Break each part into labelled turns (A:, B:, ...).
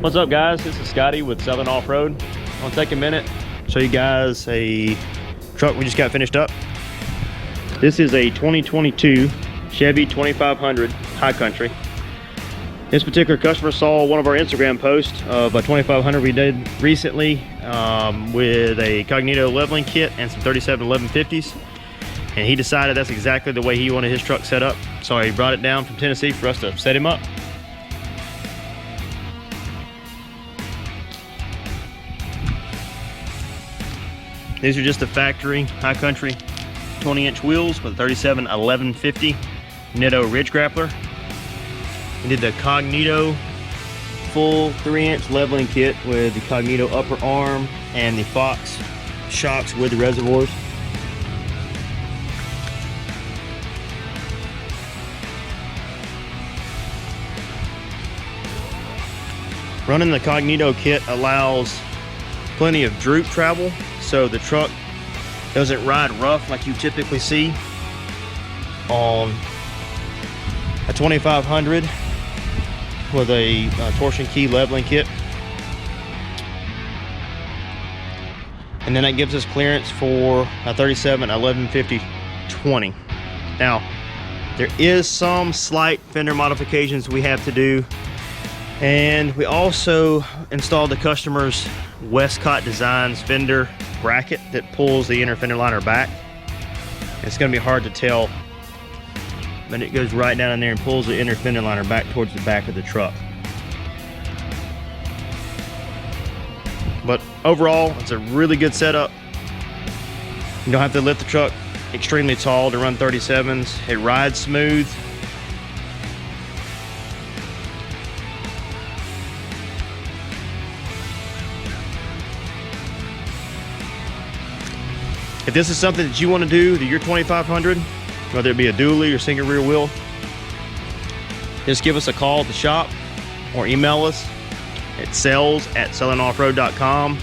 A: What's up, guys? This is Scotty with Southern Off-Road. I want to take a minute, show you guys a truck we just got finished up. This is a 2022 Chevy 2500 High Country. This particular customer saw one of our Instagram posts of a 2500 we did recently with a Cognito leveling kit and some 37 1150s. And he decided that's exactly the way he wanted his truck set up. So he brought it down from Tennessee for us to set him up. These are just the factory High Country 20-inch wheels with 37 1150 Nitto Ridge Grappler. We did the Cognito full 3-inch leveling kit with the Cognito upper arm and the Fox shocks with the reservoirs. Running the Cognito kit allows plenty of droop travel, so the truck doesn't ride rough like you typically see on a 2500 with a torsion key leveling kit. And then that gives us clearance for a 37 1150 20. Now, there is some slight fender modifications we have to do, and we also installed the customer's Westscott Designs fender bracket that pulls the inner fender liner back. It's going to be hard to tell, but it goes right down in there and pulls the inner fender liner back towards the back of the truck. But overall, it's a really good setup. You don't have to lift the truck extremely tall to run 37s. It rides smooth. If this is something that you want to do to your 2500, whether it be a dually or single rear wheel, just give us a call at the shop or email us at sales@southernoffroad.com.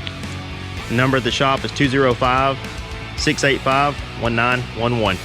A: The number at the shop is 205-685-1911.